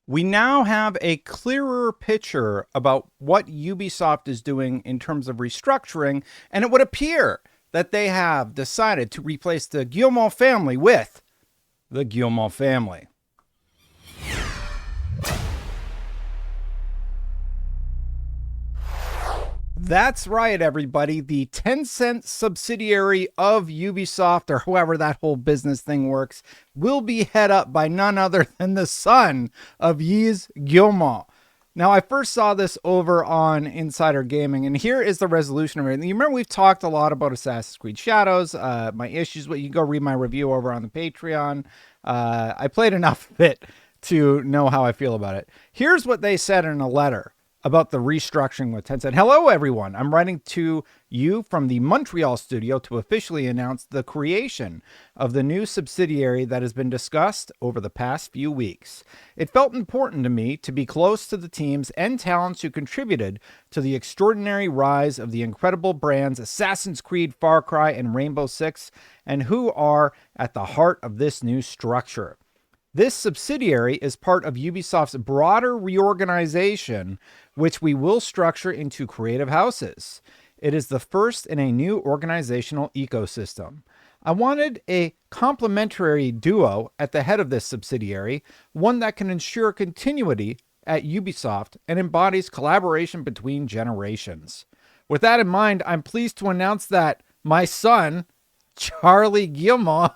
We now have a clearer picture about what Ubisoft is doing in terms of restructuring, and it would appear that they have decided to replace the Guillemot family with the Guillemot family. That's right, everybody. The Tencent subsidiary of Ubisoft, or however that whole business thing works, will be head up by none other than the son of Yves Guillemot. Now, I first saw this over on Insider Gaming, and here is the resolution of it. You remember we've talked a lot about Assassin's Creed Shadows, my issues with you can go read my review over on the Patreon. I played enough of it to know how I feel about it. Here's what they said in a letter about the restructuring with Tencent. Hello, everyone. I'm writing to you from the Montreal studio to officially announce the creation of the new subsidiary that has been discussed over the past few weeks. It felt important to me to be close to the teams and talents who contributed to the extraordinary rise of the incredible brands Assassin's Creed, Far Cry, and Rainbow Six, and who are at the heart of this new structure. This subsidiary is part of Ubisoft's broader reorganization, which we will structure into creative houses. It is the first in a new organizational ecosystem. I wanted a complementary duo at the head of this subsidiary, one that can ensure continuity at Ubisoft and embodies collaboration between generations. With that in mind, I'm pleased to announce that my son, Charlie Guillemot,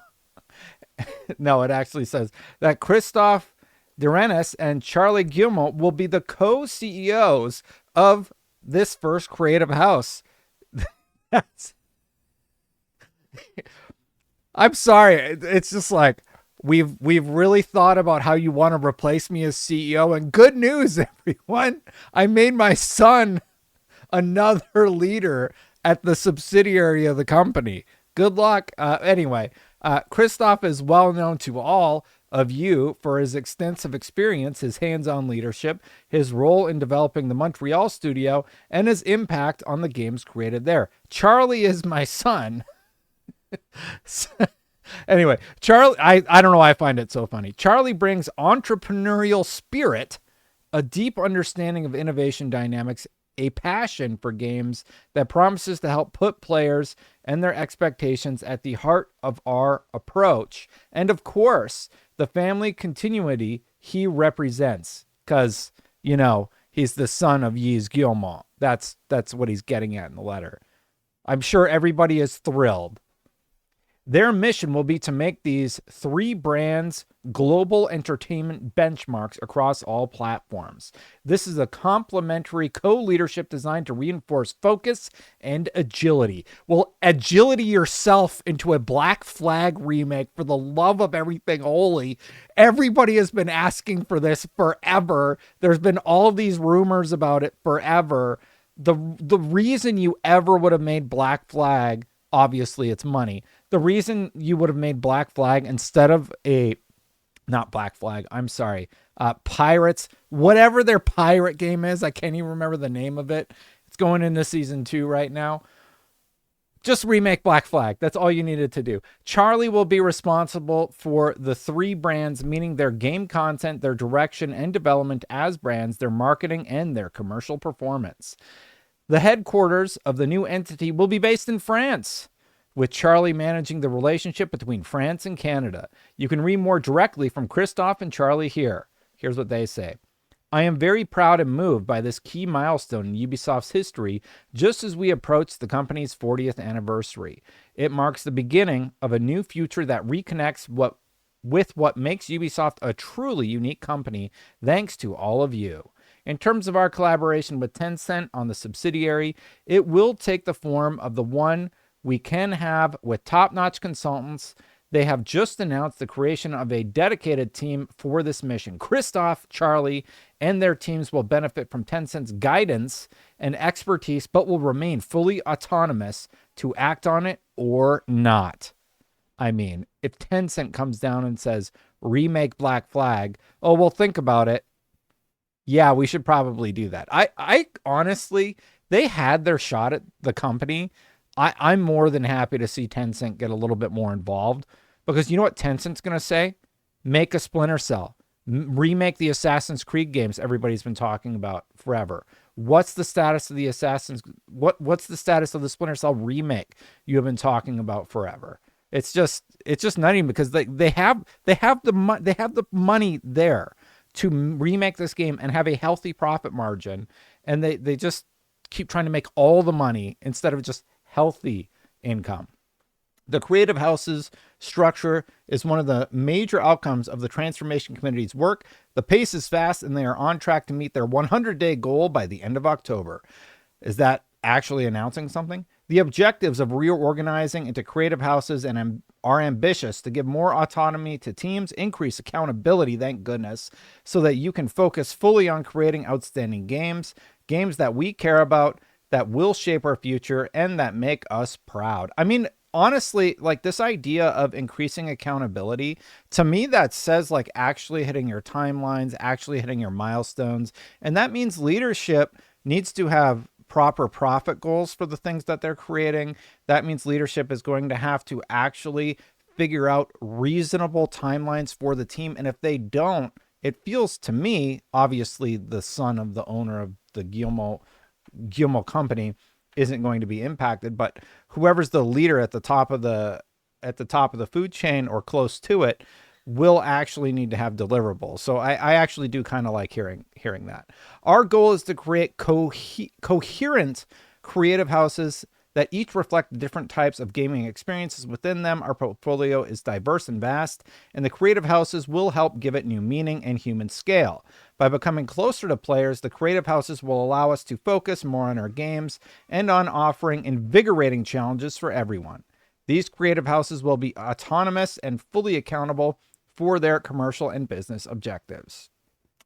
no, it actually says that Christophe, Derennes, and Charlie Guillemot will be the co-CEOs of this first creative house. That's, I'm sorry. It's just like we've really thought about how you want to replace me as CEO. And good news, everyone. I made my son another leader at the subsidiary of the company. Good luck. Anyway. Christophe is well known to all of you for his extensive experience, his hands-on leadership, his role in developing the Montreal studio, and his impact on the games created there. Charlie is my son. Anyway, Charlie, I don't know why I find it so funny. Charlie brings entrepreneurial spirit, a deep understanding of innovation dynamics, a passion for games that promises to help put players and their expectations at the heart of our approach. And of course, the family continuity he represents, because, you know, he's the son of Yves Guillemot. That's what he's getting at in the letter. I'm sure everybody is thrilled. Their mission will be to make these three brands global entertainment benchmarks across all platforms. This is a complementary co-leadership designed to reinforce focus and agility. Well, agility yourself into a Black Flag remake, for the love of everything holy. Everybody has been asking for this forever. There's been all these rumors about it forever. The reason you ever would have made Black Flag, obviously it's money. The reason you would have made Black Flag instead of not Black Flag, I'm sorry, Pirates, whatever their pirate game is, I can't even remember the name of it. It's going into season 2 right now. Just remake Black Flag. That's all you needed to do. Charlie will be responsible for the three brands, meaning their game content, their direction and development as brands, their marketing, and their commercial performance. The headquarters of the new entity will be based in France, with Charlie managing the relationship between France and Canada. You can read more directly from Christophe and Charlie here. Here's what they say. I am very proud and moved by this key milestone in Ubisoft's history, just as we approach the company's 40th anniversary. It marks the beginning of a new future that reconnects with what makes Ubisoft a truly unique company, thanks to all of you. In terms of our collaboration with Tencent on the subsidiary, it will take the form of the one we can have with top-notch consultants. They have just announced the creation of a dedicated team for this mission. Christophe, Charlie, and their teams will benefit from Tencent's guidance and expertise, but will remain fully autonomous to act on it or not. I mean, if Tencent comes down and says, remake Black Flag, oh, well, think about it. Yeah, we should probably do that. I honestly, they had their shot at the company. I'm more than happy to see Tencent get a little bit more involved, because you know what Tencent's going to say? Make a Splinter Cell. Remake the Assassin's Creed games everybody's been talking about forever. What's the status of the what's the status of the Splinter Cell remake you have been talking about forever? It's just nutty because they have the money there to remake this game and have a healthy profit margin, and they just keep trying to make all the money instead of just healthy income. The creative house's structure is one of the major outcomes of the transformation community's work. The pace is fast, and they are on track to meet their 100-day goal by the end of October. Is that actually announcing something? The objectives of reorganizing into creative houses are ambitious to give more autonomy to teams, increase accountability, thank goodness, so that you can focus fully on creating outstanding games that we care about, that will shape our future, and that make us proud. I mean, honestly, like this idea of increasing accountability, to me, that says like actually hitting your timelines, actually hitting your milestones. And that means leadership needs to have proper profit goals for the things that they're creating. That means leadership is going to have to actually figure out reasonable timelines for the team. And if they don't, it feels to me, obviously the son of the owner of the Guillemot company isn't going to be impacted, but whoever's the leader at the top of the food chain or close to it will actually need to have deliverables. So I actually do kind of like hearing that. Our goal is to create coherent creative houses that each reflect different types of gaming experiences within them. Our portfolio is diverse and vast, and the creative houses will help give it new meaning and human scale. By becoming closer to players, the creative houses will allow us to focus more on our games and on offering invigorating challenges for everyone. These creative houses will be autonomous and fully accountable for their commercial and business objectives.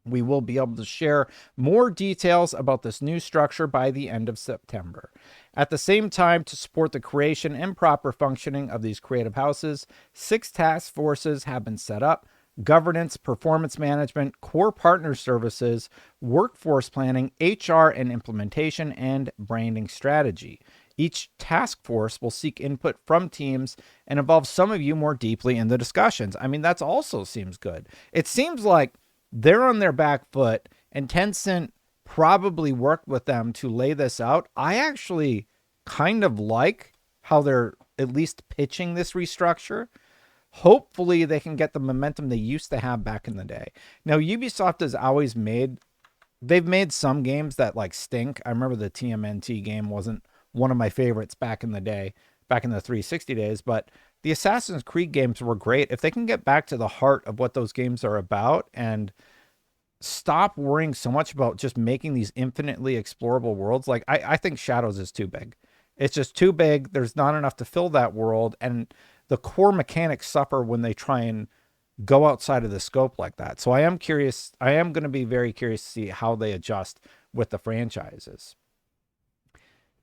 We will be able to share more details about this new structure by the end of September. At the same time, to support the creation and proper functioning of these creative houses, 6 task forces have been set up: governance, performance management, core partner services, workforce planning, HR and implementation, and branding strategy. Each task force will seek input from teams and involve some of you more deeply in the discussions. I mean, that also seems good. It seems like they're on their back foot, and Tencent probably worked with them to lay this out. I actually kind of like how they're at least pitching this restructure. Hopefully they can get the momentum they used to have back in the day. Now, Ubisoft has always they've made some games that like stink. I remember the TMNT game wasn't one of my favorites back in the day, back in the 360 days, but the Assassin's Creed games were great. If they can get back to the heart of what those games are about and stop worrying so much about just making these infinitely explorable worlds, like I think Shadows is too big. It's just too big. There's not enough to fill that world, and the core mechanics suffer when they try and go outside of the scope like that. So I am curious. I am going to be very curious to see how they adjust with the franchises.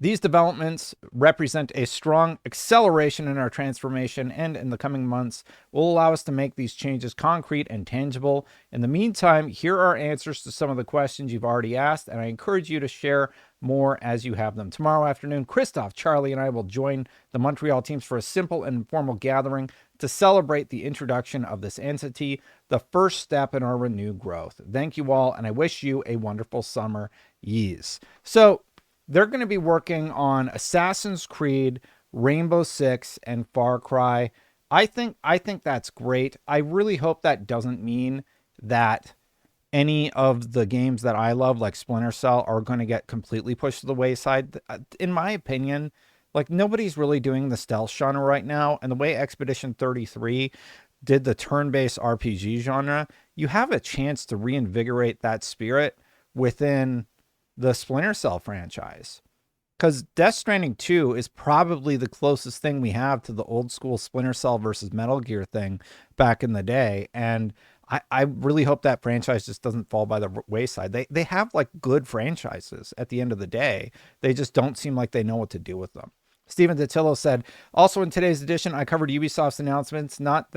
These developments represent a strong acceleration in our transformation, and in the coming months will allow us to make these changes concrete and tangible. In the meantime, here are answers to some of the questions you've already asked, and I encourage you to share more as you have them. Tomorrow afternoon, Christophe, Charlie, and I will join the Montreal teams for a simple and informal gathering to celebrate the introduction of this entity, the first step in our renewed growth. Thank you all, and I wish you a wonderful summer. Yes. So they're going to be working on Assassin's Creed, Rainbow Six, and Far Cry. I think that's great. I really hope that doesn't mean that any of the games that I love, like Splinter Cell, are going to get completely pushed to the wayside. In my opinion, like nobody's really doing the stealth genre right now, and the way Expedition 33 did the turn-based RPG genre, you have a chance to reinvigorate that spirit within the Splinter Cell franchise. Because Death Stranding 2 is probably the closest thing we have to the old school Splinter Cell versus Metal Gear thing back in the day. And I really hope that franchise just doesn't fall by the wayside. They have like good franchises at the end of the day. They just don't seem like they know what to do with them. Stephen Datillo said, also in today's edition, I covered Ubisoft's announcements, not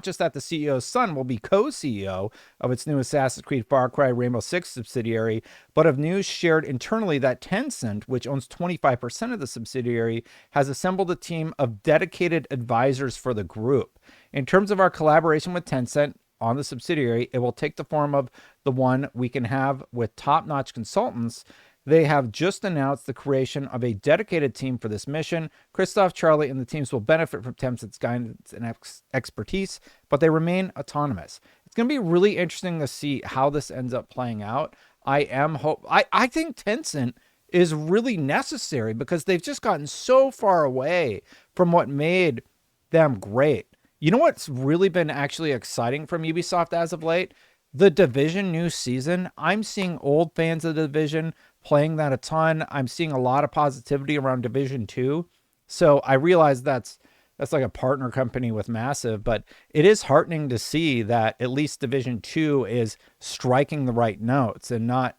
just that the CEO's son will be co-CEO of its new Assassin's Creed, Far Cry, Rainbow Six subsidiary, but of news shared internally that Tencent, which owns 25% of the subsidiary, has assembled a team of dedicated advisors for the group. In terms of our collaboration with Tencent, on the subsidiary. It will take the form of the one we can have with top-notch consultants. They have just announced the creation of a dedicated team for this mission. Christophe, Charlie, and the teams will benefit from Tencent's guidance and expertise, but they remain autonomous. It's going to be really interesting to see how this ends up playing out. I think Tencent is really necessary because they've just gotten so far away from what made them great. You know what's really been actually exciting from Ubisoft as of late? The Division new season. I'm seeing old fans of the Division playing that a ton. I'm seeing a lot of positivity around Division 2. So I realize that's like a partner company with Massive, but it is heartening to see that at least Division 2 is striking the right notes and not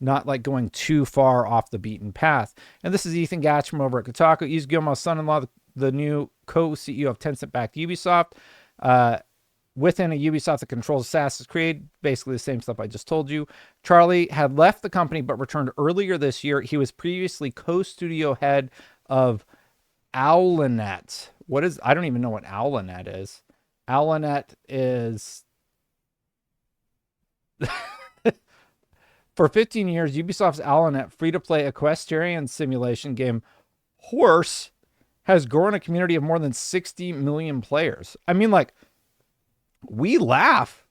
like going too far off the beaten path. And this is Ethan Gatch from over at Kotaku. Yves Guillemot, son-in-law, the new co-CEO of Tencent-backed Ubisoft. Within a Ubisoft that controls Assassin's Creed, basically the same stuff I just told you. Charlie had left the company but returned earlier this year. He was previously co-studio head of Owlinet. I don't even know what Owlinet is. Owlinet is... For 15 years, Ubisoft's Owlinet free-to-play equestrian simulation game Horse has grown a community of more than 60 million players. I mean, like, we laugh.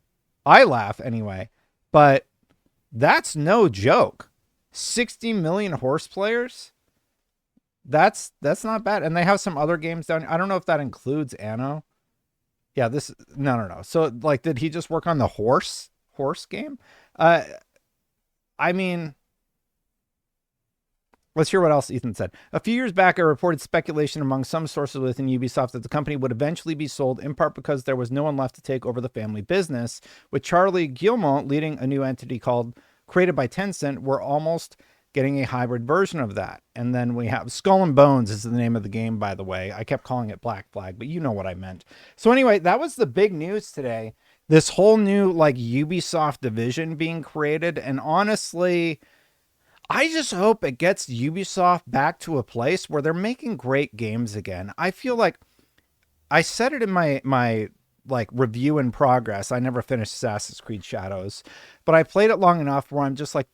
I laugh anyway. But that's no joke. 60 million horse players? That's not bad. And they have some other games down. I don't know if that includes Anno. Yeah, no. So, like, did he just work on the horse game? I mean, let's hear what else Ethan said. A few years back, I reported speculation among some sources within Ubisoft that the company would eventually be sold, in part because there was no one left to take over the family business. With Charlie Guillemot leading a new entity created by Tencent, we're almost getting a hybrid version of that. And then we have Skull and Bones is the name of the game, by the way. I kept calling it Black Flag, but you know what I meant. So anyway, that was the big news today. This whole new like Ubisoft division being created. And honestly, I just hope it gets Ubisoft back to a place where they're making great games again. I feel like I said it in my like review in progress. I never finished Assassin's Creed Shadows, but I played it long enough where I'm just like,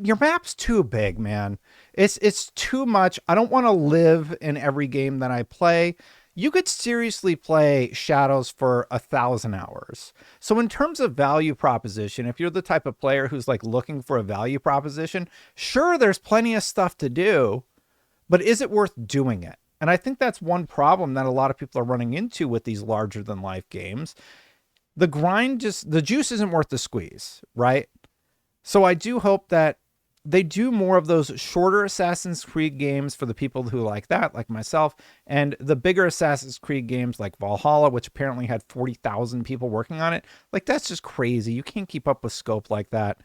your map's too big, man. It's too much. I don't want to live in every game that I play. You could seriously play Shadows for 1,000 hours. So in terms of value proposition, if you're the type of player who's like looking for a value proposition, sure, there's plenty of stuff to do, but is it worth doing it? And I think that's one problem that a lot of people are running into with these larger than life games. The juice isn't worth the squeeze, right? So I do hope that they do more of those shorter Assassin's Creed games for the people who like that, like myself, and the bigger Assassin's Creed games like Valhalla, which apparently had 40,000 people working on it. Like, that's just crazy. You can't keep up with scope like that.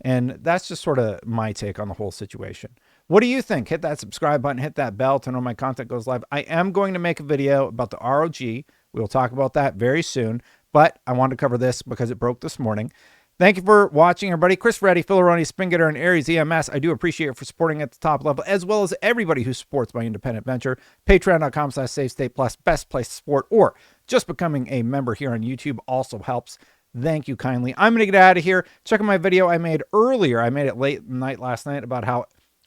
And that's just sort of my take on the whole situation. What do you think? Hit that subscribe button, hit that bell to know my content goes live. I am going to make a video about the ROG. We'll talk about that very soon, but I wanted to cover this because it broke this morning. Thank you for watching, everybody. Chris Reddy, Philaroni, Spingater, and Aries EMS. I do appreciate it for supporting at the top level, as well as everybody who supports my independent venture. Patreon.com/SafeState+, best place to support, or just becoming a member here on YouTube also helps. Thank you kindly. I'm going to get out of here. Check out my video I made earlier. I made it late night last night about how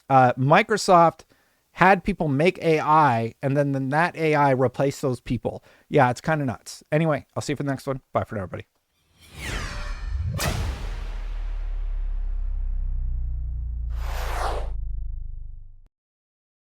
Microsoft had people make AI, and then that AI replaced those people. Yeah, it's kind of nuts. Anyway, I'll see you for the next one. Bye for now, everybody.